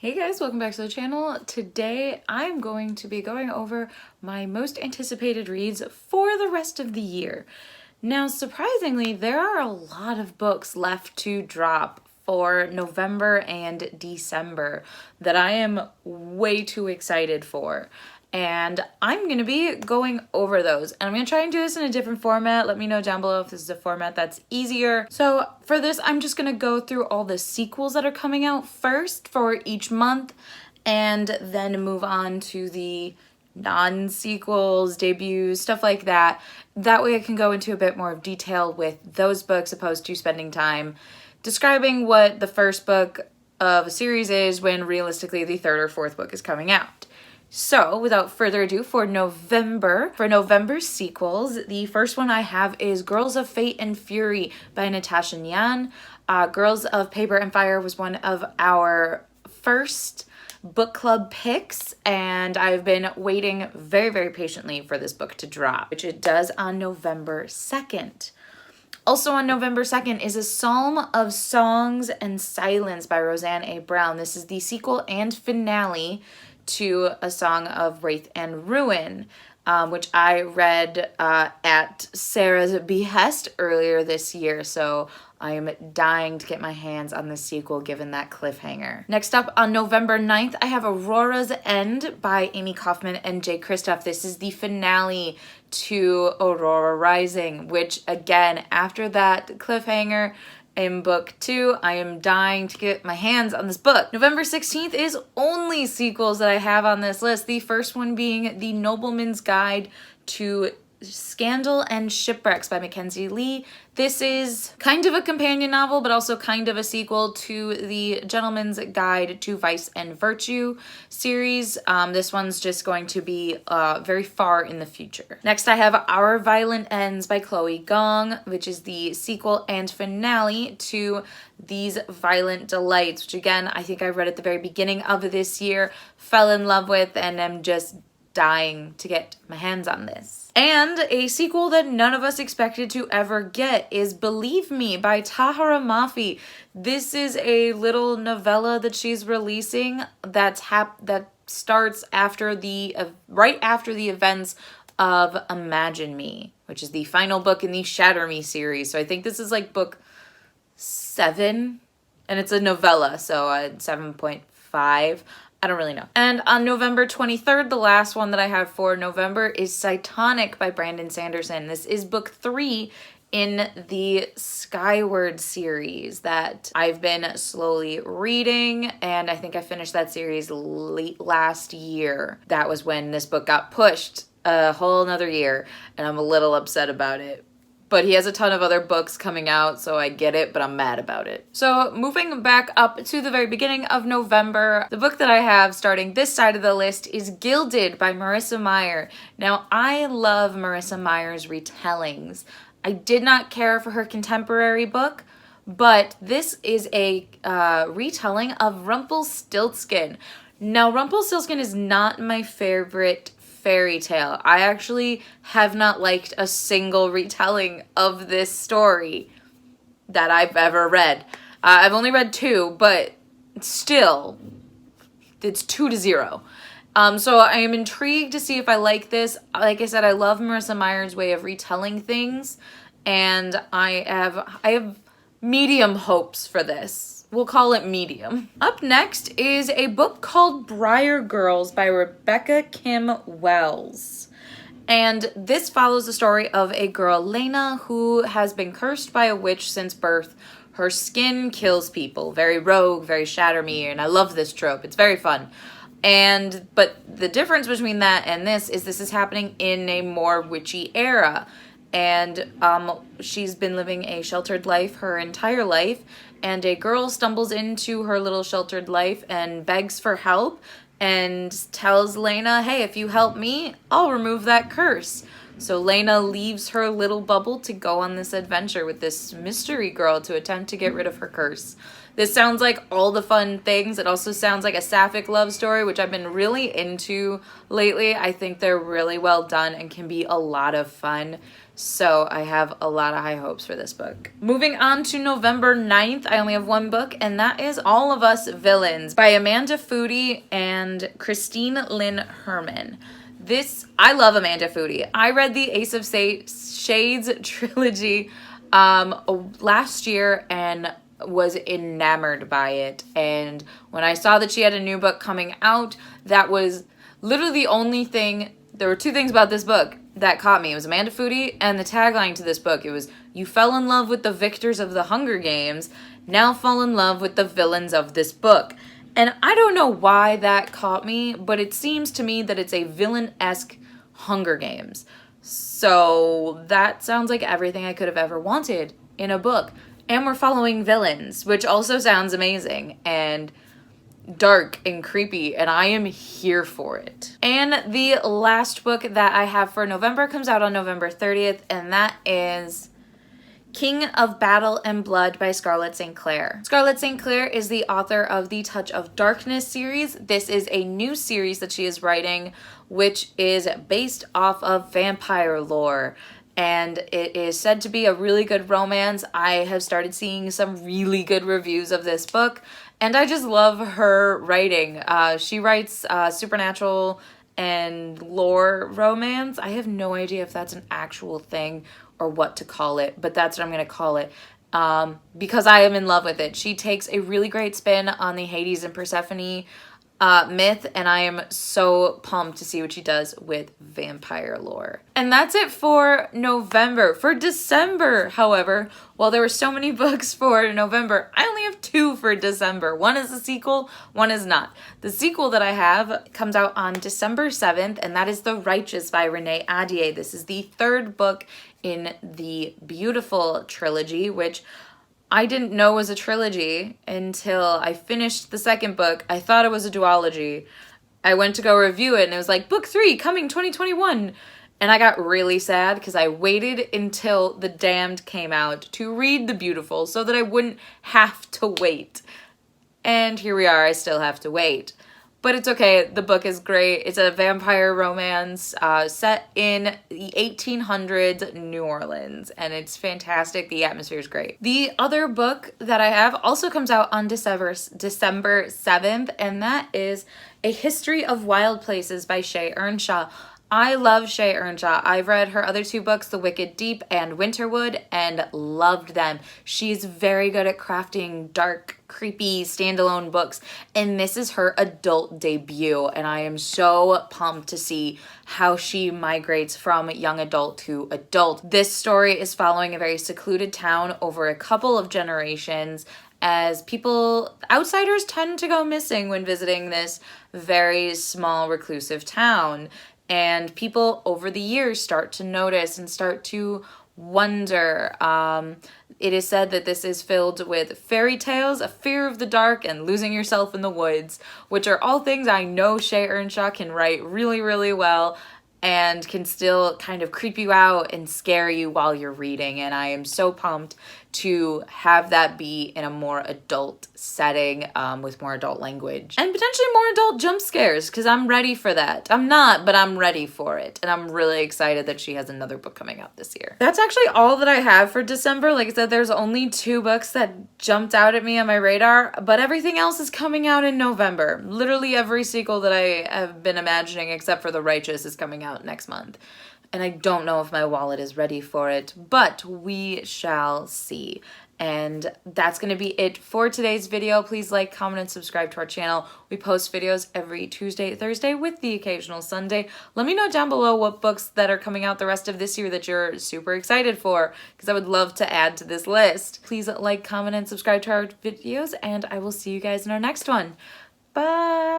Hey guys, welcome back to the channel. Today I'm going to be going over my most anticipated reads for the rest of the year. Now, surprisingly, there are a lot of books left to drop for November and December that I am way too excited for. And I'm going to be going over those. And I'm going to try and do this in a different format. Let me know down below if this is a format that's easier. So for this, I'm just going to go through all the sequels that are coming out first for each month, and then move on to the non-sequels, debuts, stuff like that. That way I can go into a bit more of detail with those books opposed to spending time describing what the first book of a series is when realistically the third or fourth book is coming out. So, without further ado, for November sequels, the first one I have is Girls of Fate and Fury by Natasha Ngan. Girls of Paper and Fire was one of our first book club picks, and I've been waiting very, very patiently for this book to drop, which it does on November 2nd. Also on November 2nd is A Psalm of Songs and Silence by Roseanne A. Brown. This is the sequel and finale to A Song of Wraith and Ruin, which I read at Sarah's behest earlier this year, so I am dying to get my hands on the sequel given that cliffhanger. Next up on November 9th, I have Aurora's End by Amie Kaufman and Kristoff. This is the finale to Aurora Rising, which again, after that cliffhanger in book 2, I am dying to get my hands on this book. November 16th is only sequels that I have on this list. The first one being The Nobleman's Guide to Scandal and Shipwrecks by Mackenzie. This is kind of a companion novel, but also kind of a sequel to the Gentleman's Guide to Vice and Virtue series. This one's just going to be very far in the future. Next, I have Our Violent Ends by Chloe Gong, which is the sequel and finale to These Violent Delights, which again, I think I read at the very beginning of this year, fell in love with, and am just dying to get my hands on this. And a sequel that none of us expected to ever get is Believe Me by Tahereh Mafi. This is a little novella that she's releasing that starts after right after the events of Imagine Me, which is the final book in the Shatter Me series. So I think this is like book 7, and it's a novella, so 7.5. I don't really know. And on November 23rd, the last one that I have for November is Cytonic by Brandon Sanderson. This is book 3 in the Skyward series that I've been slowly reading, and I think I finished that series late last year. That was when this book got pushed a whole nother year, and I'm a little upset about it. But he has a ton of other books coming out, so I get it, but I'm mad about it. So moving back up to the very beginning of November, the book that I have starting this side of the list is Gilded by Marissa Meyer. Now, I love Marissa Meyer's retellings. I did not care for her contemporary book, but this is a retelling of Rumpelstiltskin. Now, Rumpelstiltskin is not my favorite fairy tale. I actually have not liked a single retelling of this story that I've ever read. I've only read 2, but still, it's 2-0. So I am intrigued to see if I like this. Like I said, I love Marissa Meyer's way of retelling things, and I have medium hopes for this. We'll call it medium. Up next is a book called Briar Girls by Rebecca Kim Wells. And this follows the story of a girl, Lena, who has been cursed by a witch since birth. Her skin kills people. Very rogue, very Shatter Me, and I love this trope. It's very fun. But the difference between that and this is happening in a more witchy era. And she's been living a sheltered life her entire life, and a girl stumbles into her little sheltered life and begs for help and tells Lena, hey, if you help me, I'll remove that curse. So Lena leaves her little bubble to go on this adventure with this mystery girl to attempt to get rid of her curse. This sounds like all the fun things. It also sounds like a sapphic love story, which I've been really into lately. I think they're really well done and can be a lot of fun. So I have a lot of high hopes for this book. Moving on to November 9th, I only have one book, and that is All of Us Villains by Amanda Foody and Lynn Herman. I love Amanda Foody. I read the Ace of Shades trilogy last year and was enamored by it. And when I saw that she had a new book coming out, that was literally the only thing. There were two things about this book that caught me. It was Amanda Foody, and the tagline to this book, it was, "You fell in love with the victors of the Hunger Games, now fall in love with the villains of this book." And I don't know why that caught me, but it seems to me that it's a villain-esque Hunger Games. So that sounds like everything I could have ever wanted in a book. And we're following villains, which also sounds amazing and dark and creepy, and I am here for it. And the last book that I have for November comes out on November 30th, and that is King of Battle and Blood by Scarlett St. Clair. Scarlett St. Clair is the author of the Touch of Darkness series. This is a new series that she is writing, which is based off of vampire lore. And it is said to be a really good romance. I have started seeing some really good reviews of this book, and I just love her writing. She writes supernatural and lore romance. I have no idea if that's an actual thing or what to call it, but that's what I'm going to call it because I am in love with it. She takes a really great spin on the Hades and Persephone myth, and I am so pumped to see what she does with vampire lore. And that's it for November. For December, however, while there were so many books for November, I only have 2 for December. One is a sequel, one is not. The sequel that I have comes out on December 7th, and that is The Righteous by Renee Ahdieh. This is the 3rd book in the beautiful trilogy, which I didn't know was a trilogy until I finished the 2nd book. I thought it was a duology. I went to go review it, and it was like, book 3 coming 2021. And I got really sad because I waited until The Damned came out to read The Beautiful so that I wouldn't have to wait. And here we are, I still have to wait. But it's okay, the book is great. It's a vampire romance set in the 1800s New Orleans, and it's fantastic. The atmosphere is great. The other book that I have also comes out on December 7th, and that is A History of Wild Places by Shea Ernshaw. I love Shea Ernshaw. I've read her other 2 books, The Wicked Deep and Winterwood, and loved them. She's very good at crafting dark, creepy, standalone books, and this is her adult debut, and I am so pumped to see how she migrates from young adult to adult. This story is following a very secluded town over a couple of generations, as outsiders tend to go missing when visiting this very small, reclusive town. And people over the years start to notice and start to wonder. It is said that this is filled with fairy tales, a fear of the dark, and losing yourself in the woods, which are all things I know Shea Ernshaw can write really, really well and can still kind of creep you out and scare you while you're reading. And I am so pumped to have that be in a more adult setting with more adult language and potentially more adult jump scares, because I'm ready for that. I'm not, but I'm ready for it, and I'm really excited that she has another book coming out this year. That's actually all that I have for December. Like I said, there's only 2 books that jumped out at me on my radar, but everything else is coming out in November. Literally every sequel that I have been imagining except for The Righteous is coming out next month. And I don't know if my wallet is ready for it, but we shall see. And that's going to be it for today's video. Please like, comment, and subscribe to our channel. We post videos every Tuesday, Thursday, with the occasional Sunday. Let me know down below what books that are coming out the rest of this year that you're super excited for, because I would love to add to this list. Please like, comment, and subscribe to our videos, and I will see you guys in our next one. Bye!